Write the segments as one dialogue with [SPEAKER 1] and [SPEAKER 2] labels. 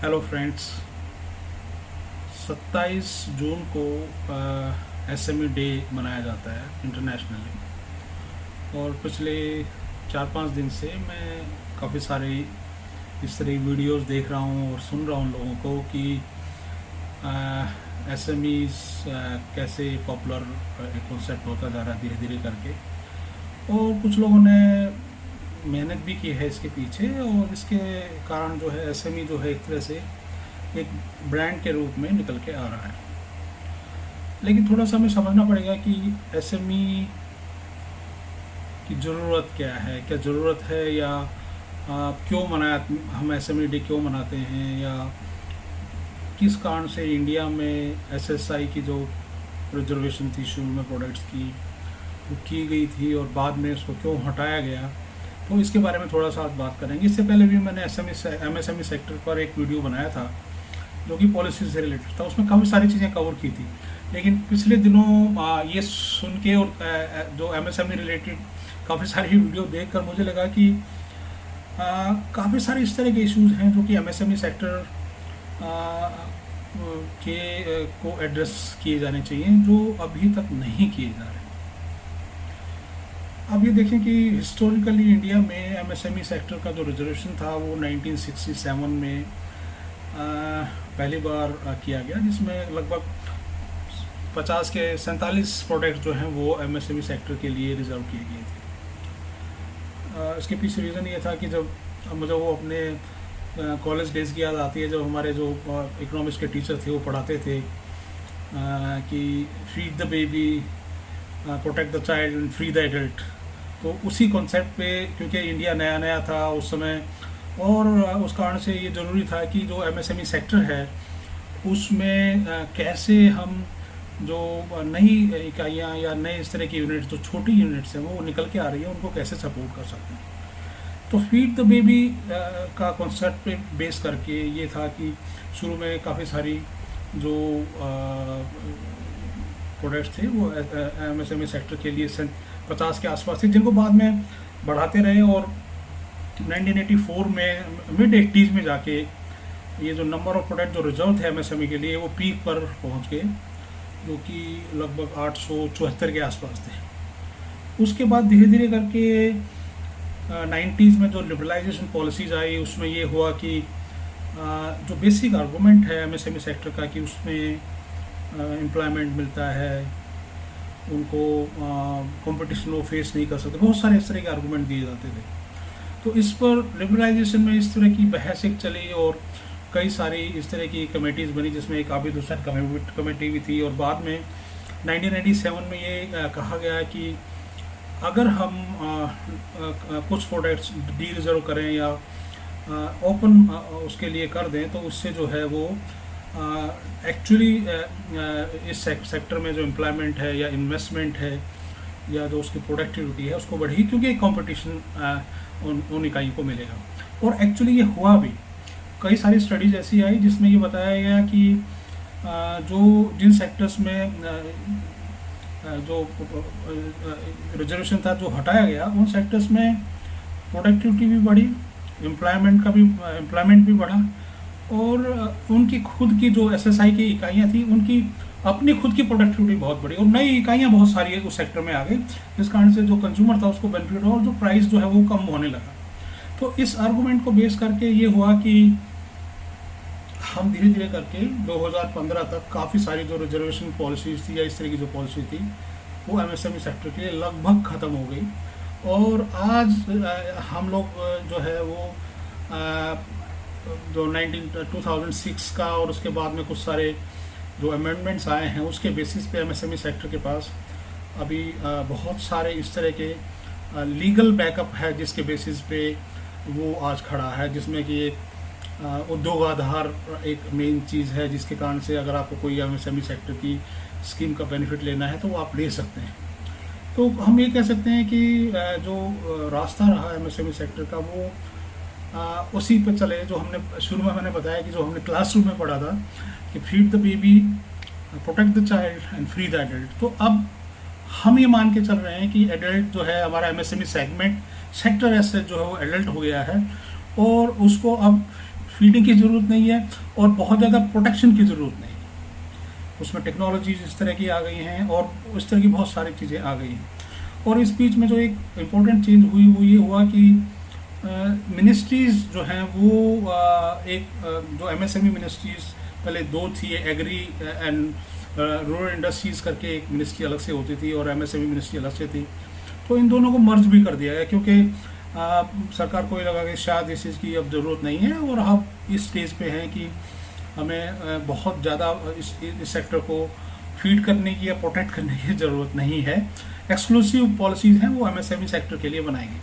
[SPEAKER 1] Hello friends. 27 जून को SME day मनाया जाता है इंटरनेशनली। और पिछले 4-5 दिन से मैं काफ़ी सारे इस तरह की वीडियोस देख रहा हूँ और सुन रहा हूँ लोगों को कि एसएमईज कैसे पॉपुलर एक कॉन्सेप्ट होता जा रहा है धीरे धीरे करके। और कुछ लोगों ने मेहनत भी की है इसके पीछे, और इसके कारण जो है एसएमई जो है एक तरह से एक ब्रांड के रूप में निकल के आ रहा है। लेकिन थोड़ा सा हमें समझना पड़ेगा कि एसएमई की ज़रूरत क्या है, क्या ज़रूरत है, या क्यों मनाया हम एसएमई डे क्यों मनाते हैं, या किस कारण से इंडिया में एसएसआई की जो रिजर्वेशन थी शुरू में प्रोडक्ट्स की वो की गई थी और बाद में उसको क्यों हटाया गया। तो इसके बारे में थोड़ा सा आज बात करेंगे। इससे पहले भी मैंने एमएसएमई सेक्टर पर एक वीडियो बनाया था जो कि पॉलिसी से रिलेटेड था, उसमें काफ़ी सारी चीज़ें कवर की थी। लेकिन पिछले दिनों ये सुन के और जो एमएसएमई रिलेटेड काफ़ी सारी वीडियो देखकर मुझे लगा कि काफ़ी सारे इस तरह के इश्यूज हैं जो कि एमएसएमई सेक्टर को एड्रेस किए जाने चाहिए, जो अभी तक नहीं किए जा रहे। अब ये देखें कि हिस्टोरिकली इंडिया में एमएसएमई सेक्टर का जो रिजर्वेशन था वो 1967 में पहली बार किया गया, जिसमें लगभग 50 के 47 प्रोडक्ट जो हैं वो एमएसएमई सेक्टर के लिए रिजर्व किए गए थे। इसके पीछे रीज़न ये था कि जब मुझे वो अपने कॉलेज डेज की याद आती है, जब हमारे जो इकोनॉमिक्स के टीचर थे वो पढ़ाते थे कि feed the baby, protect the child and free the adult. तो उसी कॉन्सेप्ट पे, क्योंकि इंडिया नया नया था उस समय और उस कारण से ये ज़रूरी था कि जो एमएसएमई सेक्टर है उसमें कैसे हम जो नई इकाइयाँ या नए इस तरह की यूनिट्स, जो छोटी यूनिट्स हैं वो निकल के आ रही है, उनको कैसे सपोर्ट कर सकते हैं। तो फीड द बेबी का कॉन्सेप्ट पे बेस करके ये था कि शुरू में काफ़ी सारी जो प्रोडक्ट्स थे वो एमएसएमई सेक्टर के लिए 50 के आसपास थे, जिनको बाद में बढ़ाते रहे और 1984 में मिड 80s में जाके ये जो नंबर ऑफ प्रोडक्ट जो रिजर्व थे एमएसएमई के लिए वो पीक पर पहुंच गए, जो कि लगभग 874 के आसपास थे। उसके बाद धीरे धीरे करके 90s में जो लिबरलाइजेशन पॉलिसीज़ आई उसमें ये हुआ कि जो बेसिक आर्गूमेंट है एमएसएमई सेक्टर का कि उसमें एम्प्लॉयमेंट मिलता है, उनको कंपटीशन वो फेस नहीं कर सकते, बहुत सारे इस तरह के आर्गूमेंट दिए जाते थे। तो इस पर लिबरलाइजेशन में इस तरह की बहस एक चली और कई सारी इस तरह की कमेटीज़ बनी, जिसमें एक आबिद हुसैन कमेटी भी थी। और बाद में 1997 में ये कहा गया कि अगर हम कुछ प्रोडक्ट्स डी रिजर्व करें या ओपन उसके लिए कर दें तो उससे जो है वो एक्चुअली इस सेक्टर में जो एम्प्लॉयमेंट है या इन्वेस्टमेंट है या जो उसकी प्रोडक्टिविटी है उसको बढ़ेगी, क्योंकि कंपटीशन उन इकाइयों को मिलेगा। और एक्चुअली ये हुआ भी। कई सारी स्टडीज़ ऐसी आई जिसमें ये बताया गया कि जो जिन सेक्टर्स में जो रिजर्वेशन था जो हटाया गया, उन सेक्टर्स में प्रोडक्टिविटी भी बढ़ी, एम्प्लॉयमेंट भी बढ़ा, और उनकी खुद की जो एसएसआई की इकाइयाँ थी उनकी अपनी खुद की प्रोडक्टिविटी बहुत बढ़ी और नई इकाइयाँ बहुत सारी उस सेक्टर में आ गई, जिस कारण से जो कंज्यूमर था उसको बेनिफिट हुआ और जो प्राइस जो है वो कम होने लगा। तो इस आर्गूमेंट को बेस करके ये हुआ कि हम धीरे धीरे करके 2015 तक काफ़ी सारी जो रिजर्वेशन पॉलिसीज थी या इस तरह की जो पॉलिसी थी वो एमएसएमई सेक्टर के लिए लगभग ख़त्म हो गई। और आज हम लोग जो है वो जो 2006 का और उसके बाद में कुछ सारे जो अमेंडमेंट्स आए हैं उसके बेसिस पे एमएसएमई सेक्टर के पास अभी बहुत सारे इस तरह के लीगल बैकअप है जिसके बेसिस पे वो आज खड़ा है, जिसमें कि एक उद्योग आधार एक मेन चीज़ है, जिसके कारण से अगर आपको कोई एमएसएमई सेक्टर की स्कीम का बेनिफिट लेना है तो वो आप ले सकते हैं। तो हम ये कह सकते हैं कि जो रास्ता रहा एमएसएमई सेक्टर का वो उसी पर चले जो हमने शुरू में मैंने बताया कि जो हमने क्लासरूम में पढ़ा था कि feed the baby, protect the child and free the adult. तो अब हम ये मान के चल रहे हैं कि एडल्ट जो है हमारा एमएसएमई सेगमेंट सेक्टर ऐसे जो है वो एडल्ट हो गया है और उसको अब फीडिंग की ज़रूरत नहीं है और बहुत ज़्यादा प्रोटेक्शन की ज़रूरत नहीं है। उसमें टेक्नोलॉजीज इस तरह की आ गई हैं और इस तरह की बहुत सारी चीज़ें आ गई हैं। और इस बीच में जो एक इम्पोर्टेंट चेंज हुई वो ये हुआ कि मिनिस्ट्रीज़ जो हैं वो जो एमएसएमई मिनिस्ट्रीज़ पहले दो थी, एग्री एंड रूरल इंडस्ट्रीज़ करके एक मिनिस्ट्री अलग से होती थी और एमएसएमई मिनिस्ट्री अलग से थी, तो इन दोनों को मर्ज भी कर दिया गया क्योंकि सरकार को ये लगा कि शायद इस चीज़ की अब ज़रूरत नहीं है और हम इस स्टेज पे हैं कि हमें बहुत ज़्यादा इस सेक्टर को फीड करने की या प्रोटेक्ट करने की ज़रूरत नहीं है। एक्सक्लूसिव पॉलिसीज़ हैं वो एमएसएमई सेक्टर के लिए बनाएंगे।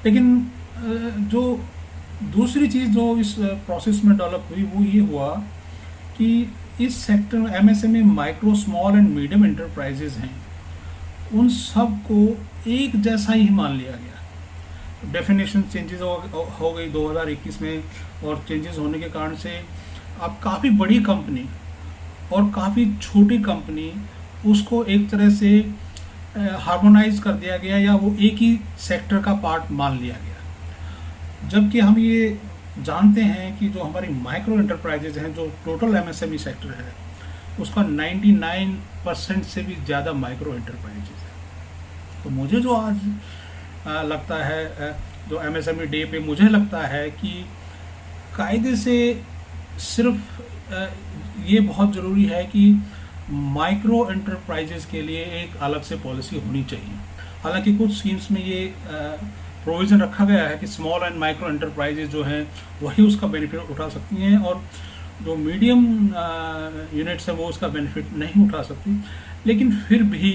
[SPEAKER 1] लेकिन जो दूसरी चीज़ जो इस प्रोसेस में डेवलप हुई वो ये हुआ कि इस सेक्टर में MSME, micro, small and medium enterprises हैं, उन सब को एक जैसा ही मान लिया गया। डेफिनेशन चेंजेस हो गई 2021 में और चेंजेस होने के कारण से अब काफ़ी बड़ी कंपनी और काफ़ी छोटी कंपनी उसको एक तरह से हार्मोनाइज कर दिया गया या वो एक ही सेक्टर का पार्ट मान लिया गया। जबकि हम ये जानते हैं कि जो हमारी माइक्रो एंटरप्राइजेज हैं, जो टोटल एमएसएमई सेक्टर है उसका 99% से भी ज़्यादा माइक्रो एंटरप्राइजेज है। तो मुझे जो आज लगता है, जो एमएसएमई डे पे मुझे लगता है कि कायदे से सिर्फ ये बहुत ज़रूरी है कि माइक्रो एंटरप्राइजेज के लिए एक अलग से पॉलिसी होनी चाहिए। हालांकि कुछ स्कीम्स में ये प्रोविज़न रखा गया है कि स्मॉल एंड माइक्रो एंटरप्राइजेज जो हैं वही उसका बेनिफिट उठा सकती हैं और जो मीडियम यूनिट्स हैं वो उसका बेनिफिट नहीं उठा सकती। लेकिन फिर भी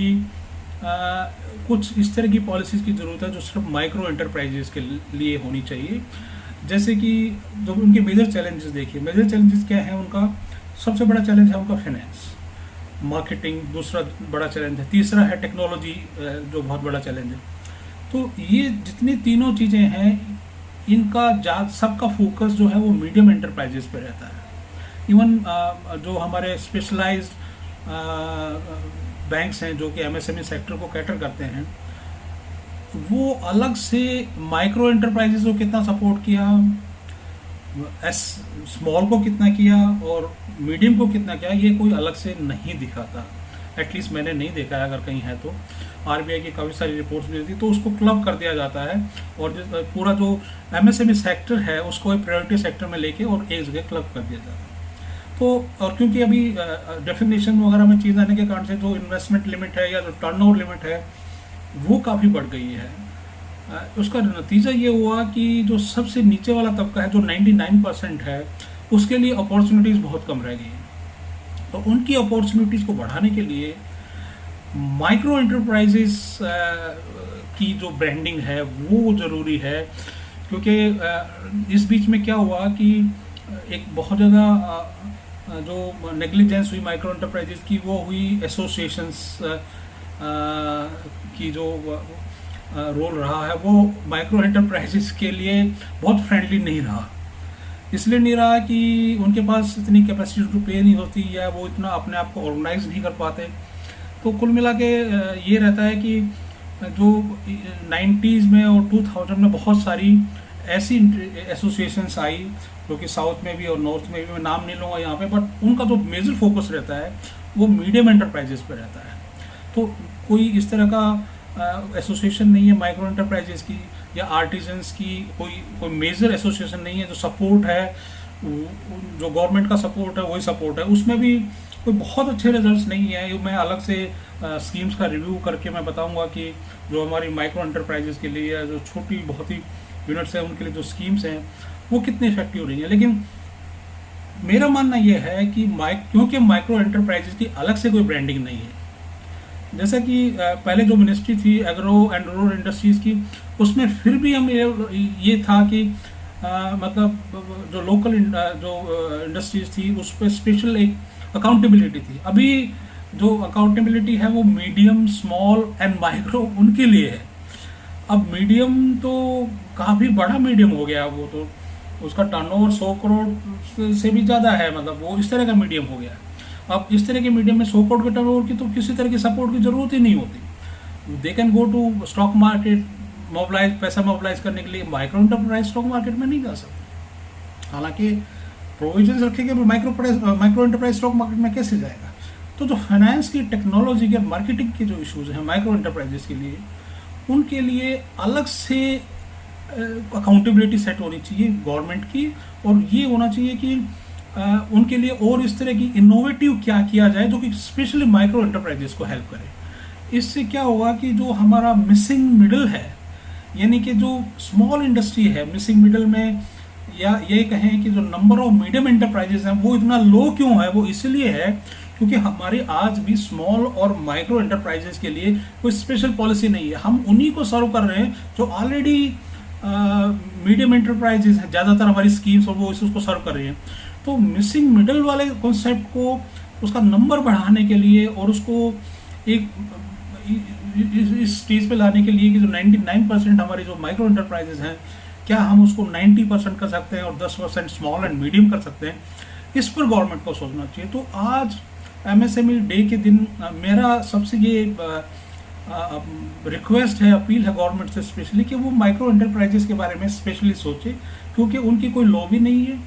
[SPEAKER 1] कुछ इस तरह की पॉलिसीज़ की ज़रूरत है जो सिर्फ माइक्रो एंटरप्राइजेज के लिए होनी चाहिए। जैसे कि जो उनके मेजर चैलेंजेस देखिए, मेजर चैलेंजेस क्या है उनका? सबसे बड़ा चैलेंज है उनका फाइनेंस, मार्केटिंग दूसरा बड़ा चैलेंज है, तीसरा है टेक्नोलॉजी जो बहुत बड़ा चैलेंज है। तो ये जितनी तीनों चीज़ें हैं इनका सबका फोकस जो है वो मीडियम एंटरप्राइजेस पे रहता है। इवन जो हमारे स्पेशलाइज्ड बैंक्स हैं जो कि एमएसएमई सेक्टर को कैटर करते हैं, वो अलग से माइक्रो एंटरप्राइजेस को कितना सपोर्ट किया, स्मॉल को कितना किया और मीडियम को कितना किया, ये कोई अलग से नहीं दिखाता। एटलीस्ट मैंने नहीं देखा है, अगर कहीं है तो। आरबीआई की काफ़ी सारी रिपोर्ट्स भी थी, तो उसको क्लब कर दिया जाता है और पूरा जो एमएसएमई सेक्टर है उसको एक प्रायोरिटी सेक्टर में लेके और एक जगह क्लब कर दिया जाता है। तो और क्योंकि अभी डेफिनेशन वगैरह में चीज़ आने के कारण से जो इन्वेस्टमेंट लिमिट है या जो टर्नओवर लिमिट है वो काफ़ी बढ़ गई है। उसका नतीजा ये हुआ कि जो सबसे नीचे वाला तबका है जो 99% है उसके लिए अपॉर्चुनिटीज़ बहुत कम रह गई हैं। तो उनकी अपॉर्चुनिटीज़ को बढ़ाने के लिए माइक्रो एंटरप्राइजेस की जो ब्रांडिंग है वो ज़रूरी है। क्योंकि इस बीच में क्या हुआ कि एक बहुत ज़्यादा जो नेग्लिजेंस हुई माइक्रो एंटरप्राइजेस की वो हुई एसोसिएशंस की जो रोल रहा है वो माइक्रो एंटरप्राइजेस के लिए बहुत फ्रेंडली नहीं रहा। इसलिए नहीं रहा कि उनके पास इतनी कैपेसिटी टू पे नहीं होती या वो इतना अपने आप को ऑर्गेनाइज नहीं कर पाते। तो कुल मिला के ये रहता है कि जो 90s में और 2000 में बहुत सारी ऐसी एसोसिएशंस आई जो कि साउथ में भी और नॉर्थ में भी, मैं नाम नहीं लूँगा यहाँ पे, बट उनका जो मेजर फोकस रहता है वो मीडियम एंटरप्राइजेस पे रहता है। तो कोई इस तरह का एसोसिएशन नहीं है माइक्रो एंटरप्राइजेस की या आर्टिजन्स की, कोई मेजर एसोसिएशन नहीं है। जो सपोर्ट है, जो गवर्नमेंट का सपोर्ट है वही सपोर्ट है, उसमें भी कोई बहुत अच्छे रिजल्ट्स नहीं है। मैं अलग से स्कीम्स का रिव्यू करके मैं बताऊंगा कि जो हमारी माइक्रो एंटरप्राइजेस के लिए जो छोटी बहुत ही यूनिट्स हैं उनके लिए जो स्कीम्स हैं वो कितनी इफेक्टिव रही हैं। लेकिन मेरा मानना यह है कि क्योंकि माइक्रो एंटरप्राइजेस की अलग से कोई ब्रांडिंग नहीं है। जैसा कि पहले जो मिनिस्ट्री थी एग्रो एंड रूरल इंडस्ट्रीज़ की, उसमें फिर भी हम ये था कि मतलब जो लोकल जो इंडस्ट्रीज़ थी उस पर स्पेशल एक अकाउंटेबिलिटी थी। अभी जो अकाउंटेबिलिटी है वो मीडियम, स्मॉल एंड माइक्रो उनके लिए है। अब मीडियम तो काफ़ी बड़ा मीडियम हो गया, वो तो उसका टर्नओवर 100 करोड़ से भी ज़्यादा है, मतलब वो इस तरह का मीडियम हो गया है। अब इस तरह के मीडियम में 100 करोड़ के टर्नओवर की तो किसी तरह की सपोर्ट की ज़रूरत ही नहीं होती। They can go to stock market, पैसा मोबिलाइज करने के लिए। माइक्रो एंटरप्राइज स्टॉक मार्केट में नहीं जा सकते। हालांकि प्रोविजन रखेंगे माइक्रो एंटरप्राइज स्टॉक मार्केट में कैसे जाएगा? तो जो फाइनेंस की, टेक्नोलॉजी के, मार्केटिंग के जो इश्यूज हैं माइक्रो एंटरप्राइजेस के लिए, उनके लिए अलग से अकाउंटेबिलिटी सेट होनी चाहिए गवर्नमेंट की, और ये होना चाहिए कि उनके लिए और इस तरह की इनोवेटिव क्या किया जाए जो कि स्पेशली माइक्रो एंटरप्राइजेस को हेल्प करे। इससे क्या होगा कि जो हमारा मिसिंग मिडल है, यानी कि जो स्मॉल इंडस्ट्री है, मिसिंग मिडल में, या ये कहें कि जो नंबर ऑफ मीडियम एंटरप्राइजेस हैं वो इतना लो क्यों है? वो इसलिए है क्योंकि हमारे आज भी स्मॉल और माइक्रो एंटरप्राइजेस के लिए कोई स्पेशल पॉलिसी नहीं है। हम उन्हीं को सर्व कर रहे हैं जो ऑलरेडी मीडियम एंटरप्राइजेस हैं, ज़्यादातर हमारी स्कीम्स और वो उसको सर्व कर रही हैं। तो मिसिंग मिडल वाले कॉन्सेप्ट को, उसका नंबर बढ़ाने के लिए और उसको एक इस स्टेज पे लाने के लिए कि जो 99% हमारी जो माइक्रो एंटरप्राइजेस हैं, क्या हम उसको 90% कर सकते हैं और 10% स्मॉल एंड मीडियम कर सकते हैं, इस पर गवर्नमेंट को सोचना चाहिए। तो आज एमएसएमई डे के दिन मेरा सबसे ये रिक्वेस्ट है, अपील है गवर्नमेंट से स्पेशली कि वो माइक्रो एंटरप्राइजेस के बारे में स्पेशली सोचे, क्योंकि उनकी कोई लॉबी नहीं है,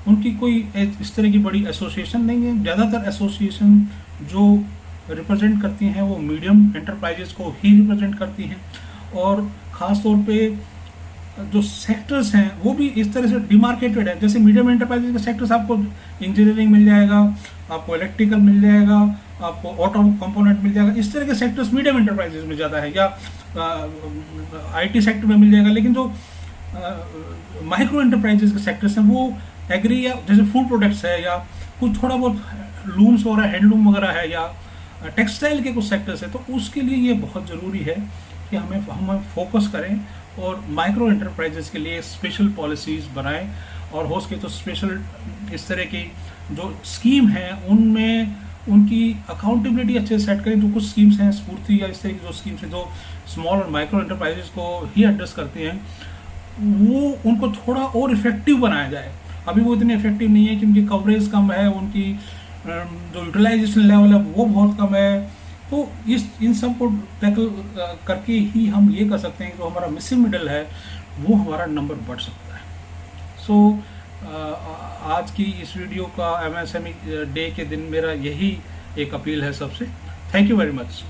[SPEAKER 1] उनकी कोई इस तरह की बड़ी एसोसिएशन नहीं है। ज़्यादातर एसोसिएशन जो रिप्रेजेंट करती हैं वो मीडियम एंटरप्राइजेस को ही रिप्रेजेंट करती हैं, और ख़ास तौर पे जो सेक्टर्स हैं वो भी इस तरह से डिमार्केटेड है। जैसे मीडियम एंटरप्राइजेस के सेक्टर्स आपको इंजीनियरिंग मिल जाएगा, आपको इलेक्ट्रिकल मिल जाएगा, आपको ऑटो कंपोनेंट मिल जाएगा, इस तरह के सेक्टर्स मीडियम एंटरप्राइजेस में ज़्यादा है, या आईटी सेक्टर में मिल जाएगा। लेकिन जो माइक्रो एंटरप्राइजेस के सेक्टर्स हैं वो एग्री, या जैसे फूड प्रोडक्ट्स है, या कुछ थोड़ा बहुत लूम्स वगैरह, हैंडलूम वगैरह है, या टेक्सटाइल के कुछ सेक्टर्स है, तो उसके लिए ये बहुत ज़रूरी है कि हम फोकस करें और माइक्रो एंटरप्राइजेस के लिए स्पेशल पॉलिसीज़ बनाएं, और हो सके तो स्पेशल इस तरह की जो स्कीम है उनमें उनकी अकाउंटेबिलिटी अच्छे से सेट करें। जो कुछ स्कीम्स हैं, स्फूर्ति या इस तरह की जो स्कीम्स हैं जो स्मॉल और माइक्रो एंटरप्राइजेस को ही एड्रेस करती हैं, वो उनको थोड़ा और इफेक्टिव बनाया जाए। अभी वो इतनी इफेक्टिव नहीं है कि उनकी कवरेज कम है, उनकी जो यूटिलाइजेशन लेवल है वो बहुत कम है। तो इन सब को टैकल करके ही हम ये कर सकते हैं कि जो हमारा मिसिंग मिडल है वो हमारा नंबर बढ़ सकता है। सो आज की इस वीडियो का एमएसएमई डे के दिन मेरा यही एक अपील है सबसे। Thank you very much.